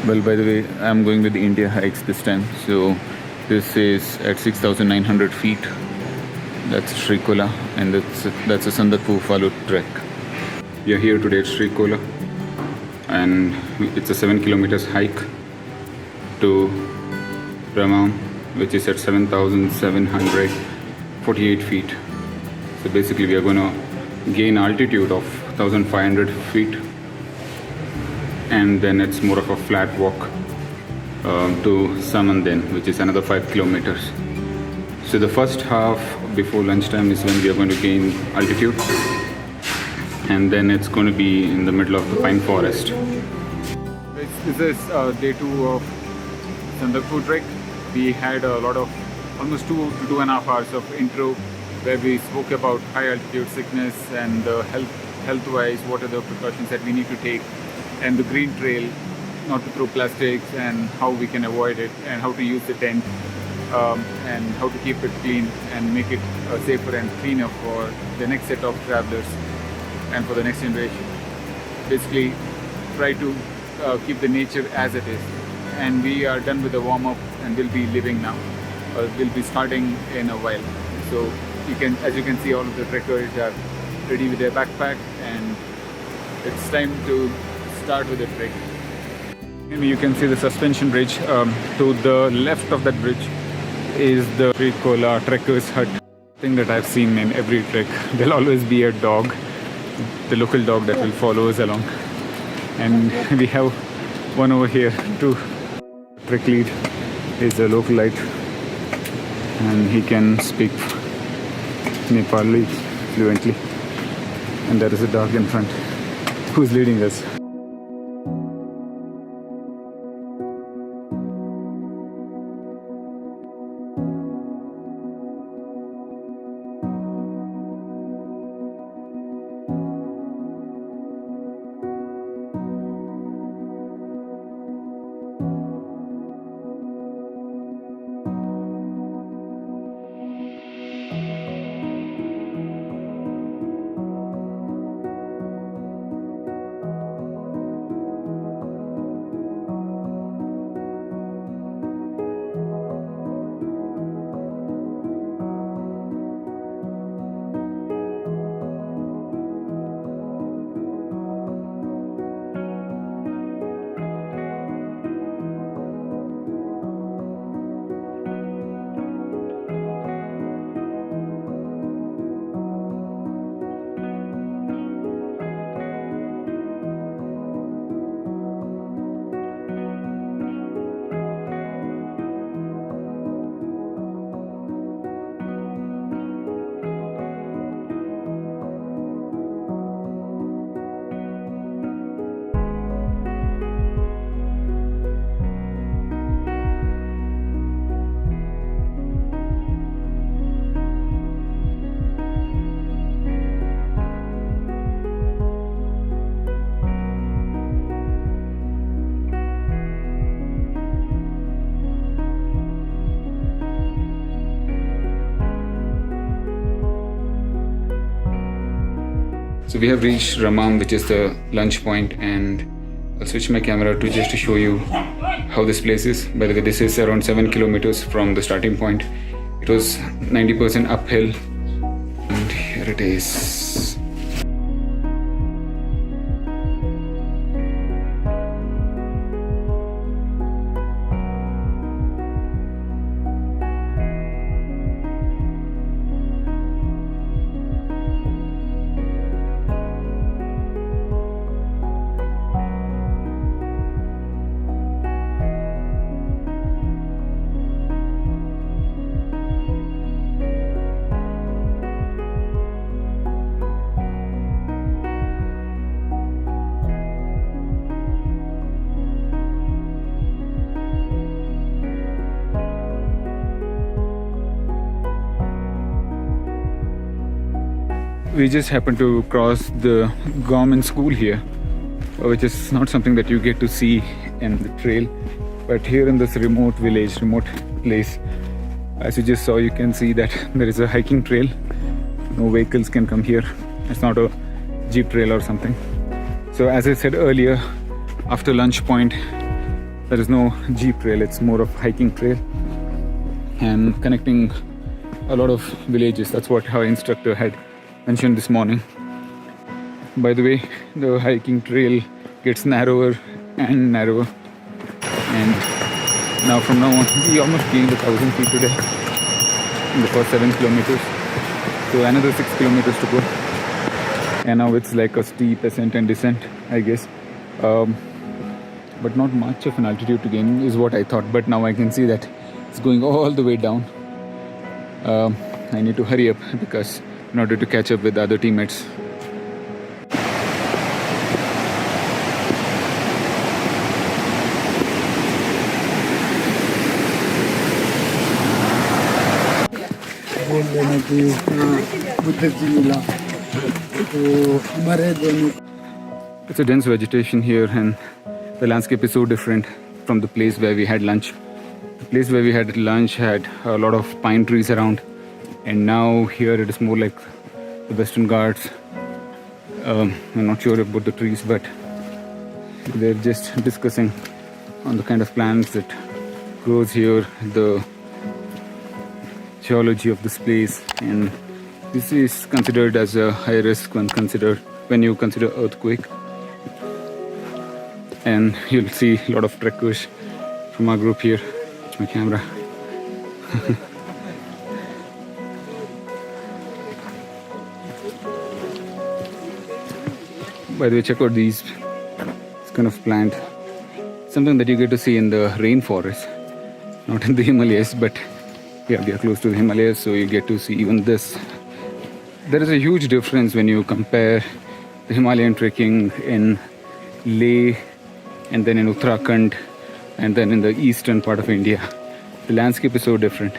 Well, by the way, I'm going with the India Hikes this time. So this is at 6,900 feet. That's Srikola, and that's a Sandakpur Falud trek. We are here today at Srikola, and it's a 7 kilometers hike to Ramam, which is at 7,748 feet. So basically, we are going to gain altitude of 1,500 feet, and then it's more of a flat walk to Samanden, which is another 5 kilometers. So the first half before lunchtime is when we are going to gain altitude, and then it's going to be in the middle of the pine forest. This is day 2 of Sandakpur trek. We had a lot of almost 2 to 2.5 hours of intro where we spoke about high altitude sickness and health wise, what are the precautions that we need to take, and the green trail, not to throw plastics and how we can avoid it, and how to use the tent, and how to keep it clean and make it safer and cleaner for the next set of travelers and for the next generation. Basically, try to keep the nature as it is. And we are done with the warm-up and we'll be leaving now. We'll be starting in a while. So as you can see, all of the trekkers are ready with their backpack, and it's time to start with the trek. You can see the suspension bridge. To the left of that bridge is the Srikola trekkers hut. Thing that I've seen in every trek, there'll always be a dog, the local dog that will follow us along. And we have one over here too. Trek lead is a localite, and he can speak Nepali fluently. And there is a dog in front who's leading us. So we have reached Ramam, which is the lunch point, and I'll switch my camera to just to show you how this place is. By the way, this is around 7 kilometers from the starting point. It was 90% uphill, and here it is. We just happened to cross the government school here, which is not something that you get to see in the trail. But here in this remote village, remote place, as you just saw, you can see that there is a hiking trail. No vehicles can come here. It's not a jeep trail or something. So as I said earlier, after lunch point, There is no jeep trail, it's more of hiking trail and connecting a lot of villages. That's what our instructor had mentioned this morning. By the way, the hiking trail gets narrower and narrower, and now from now on we almost gained 1,000 feet today in the first 7 kilometers, so another 6 kilometers to go, and now it's like a steep ascent and descent, I guess. But not much of an altitude to gain is what I thought, but now I can see that it's going all the way down. I need to hurry up because in order to catch up with the other teammates. It's a dense vegetation here, and the landscape is so different from the place where we had lunch. The place where we had lunch had a lot of pine trees around, and now here it is more like the Western Ghats. I'm not sure about the trees, but they're just discussing on the kind of plants that grows here, the geology of this place, and this is considered as a high risk when you consider earthquake. And you'll see a lot of trekkers from our group here. It's my camera. By the way, check out this kind of plant. Something that you get to see in the rainforest, not in the Himalayas, but yeah, we are close to the Himalayas, so you get to see even this. There is a huge difference when you compare the Himalayan trekking in Leh and then in Uttarakhand and then in the eastern part of India. The landscape is so different.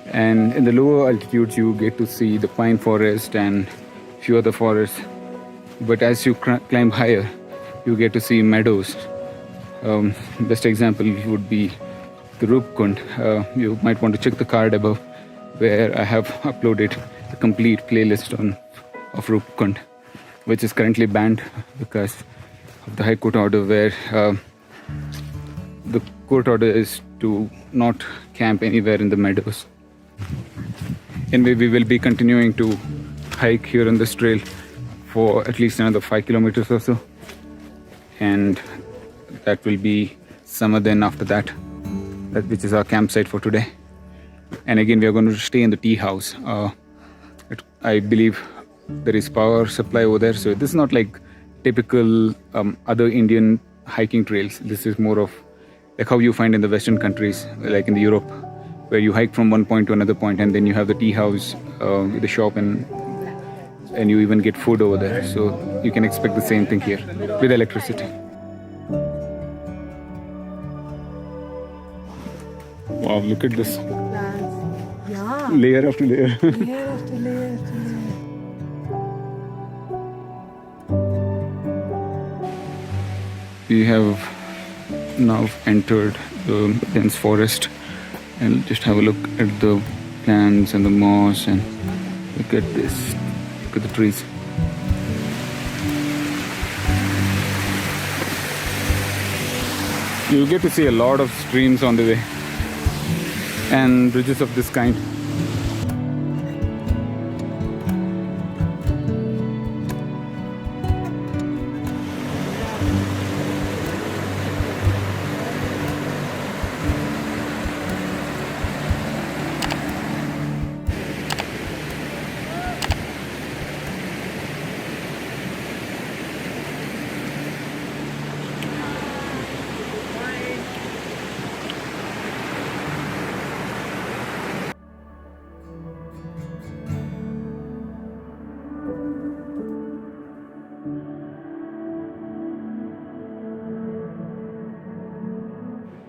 And in the lower altitudes you get to see the pine forest and few other forests. But as you climb higher, you get to see meadows. Best example would be the Rupkund. You might want to check the card above, where I have uploaded a complete playlist of Rupkund, which is currently banned because of the High Court order, where the court order is to not camp anywhere in the meadows. Anyway, we will be continuing to hike here on this trail for at least another 5 kilometers or so, and that will be Samadhin after that, which is our campsite for today. And again, we are going to stay in the tea house. I believe there is power supply over there, so this is not like typical other Indian hiking trails. This is more of like how you find in the Western countries, like in the Europe, where you hike from one point to another point, and then you have the tea house, the shop, and you even get food over there. So you can expect the same thing here with electricity. Wow, look at this. Yeah. Layer after layer. Layer after layer after layer. We have now entered the dense forest, and just have a look at the plants and the moss, and look at this. Look at the trees. You get to see a lot of streams on the way and bridges of this kind.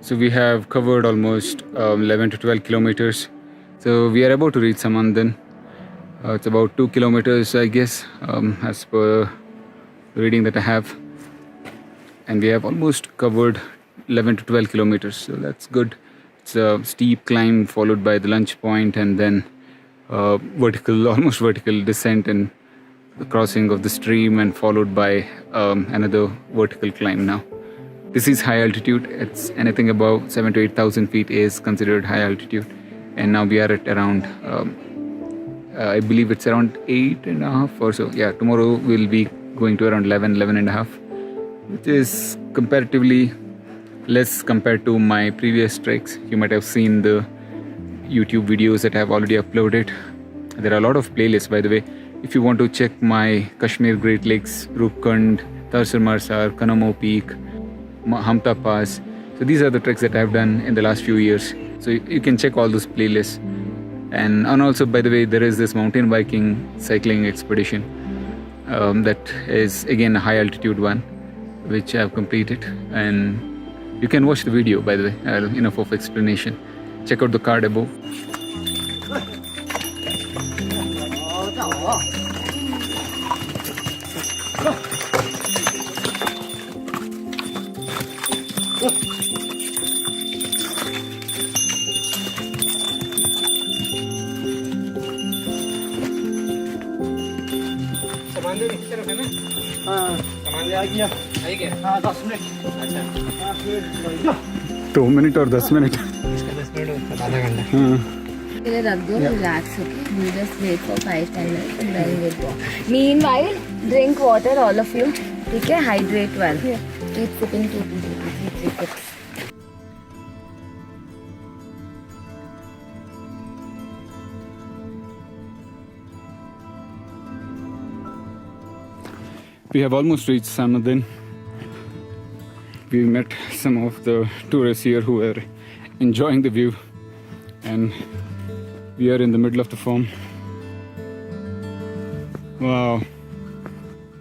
So we have covered almost 11 to 12 kilometers. So we are about to reach Samadhin. It's about 2 kilometers, I guess, as per the reading that I have. And we have almost covered 11 to 12 kilometers, so that's good. It's a steep climb followed by the lunch point, and then almost vertical descent and the crossing of the stream, and followed by another vertical climb now. This is high altitude. It's anything above 7 to 8,000 feet is considered high altitude. And now we are at around, I believe it's around 8.5 or so. Yeah, tomorrow we'll be going to around 11.5, which is comparatively less compared to my previous treks. You might have seen the YouTube videos that I have already uploaded. There are a lot of playlists, by the way. If you want to check my Kashmir Great Lakes, Rupkund, Tarsar Marsar, Kanamo Peak, Hamta Pass. So these are the treks that I have done in the last few years. So you can check all those playlists. And also, by the way, there is this mountain biking cycling expedition that is again a high altitude one, which I have completed. And you can watch the video, by the way, enough of explanation. Check out the card above. सामान दे कितने रुपए ना? हाँ सामान दे आ गया हाँ 10 minute अच्छा 2 minute और 10 मिनट इसका 10 मिनट आधा घंटा Let us go, relax, okay? We just wait for 5-10 minutes and then we'll go. Meanwhile, drink water, all of you. Okay? Hydrate well. Keep sipping, keep sipping. We have almost reached Samadin. We met some of the tourists here who were enjoying the view, and we are in the middle of the farm. Wow.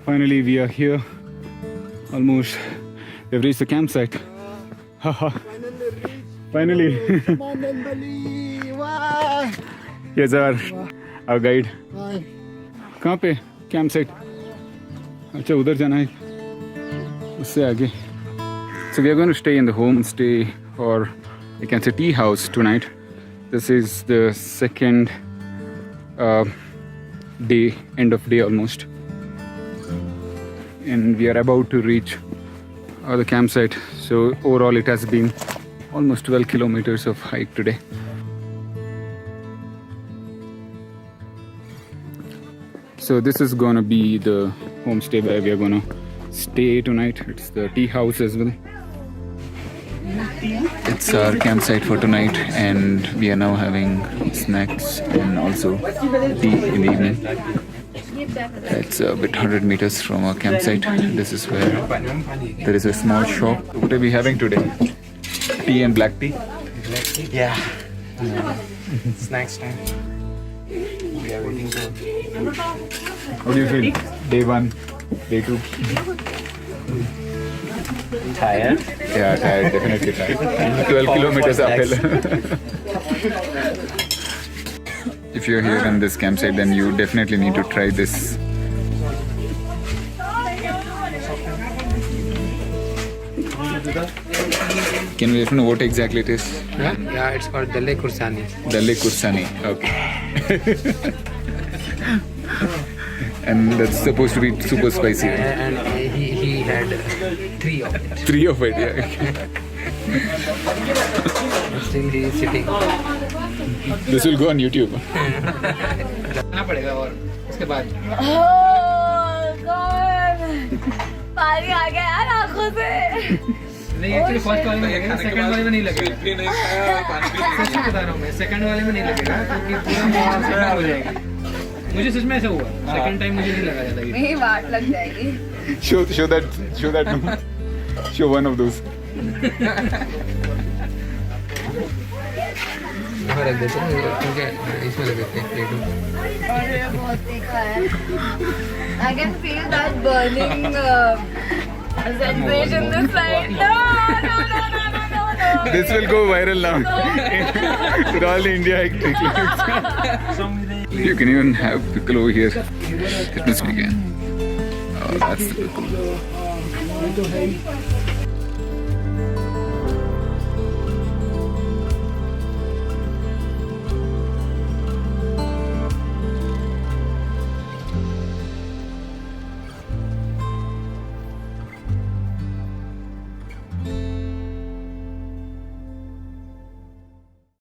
Finally we are here. Almost. We've reached the campsite. Haha. Finally. Here's our guide. कहाँ पे campsite? अच्छा उधर जाना है उससे आगे. So we are going to stay in the homestay, or you can say tea house tonight. This is the second day, end of day almost, and we are about to reach the campsite. So overall it has been almost 12 kilometers of hike today. So this is gonna be the homestay where we are gonna stay tonight. It's the tea house as well. It's our campsite for tonight, and we are now having snacks and also tea in the evening. It's a bit 100 meters from our campsite. This is where there is a small shop. What are we having today? Tea and black tea? yeah snacks time we are waiting for How do you feel? Day 1, day 2? tired Yeah, tired, definitely tired. 12 kilometers uphill. If you're here in this campsite, then you definitely need to try this. Can we know what exactly it is? yeah it's called Dalle Kursani Dalle Kursani. Okay. And that's supposed to be super spicy. and he had 3 of it 3 of it, yeah. still he is sitting This will go on YouTube. खाना पड़ेगा और उसके बाद Oh God! पानी आ गया यार आँखों से. नहीं एक्चुअली फर्स्ट वाले में लगेगा सेकंड वाले में नहीं लगेगा सच बता रहा हूँ मैं सेकंड वाले में नहीं लगेगा क्योंकि पूरा सेकंड हो जाएगा मुझे सच में ऐसा हुआ सेकंड टाइम मुझे नहीं लगा जाता नहीं वाट लग जाएगी. Show that. Show one of those. रख देते हैं क्योंकि इसमें लग देते हैं प्लेट में अरे बहुत तीखा है. I can feel that burning sensation this side. No. This will go viral now. With all the India clips. You can even have pickle over here. Let me speak again. Oh, that's the pickle.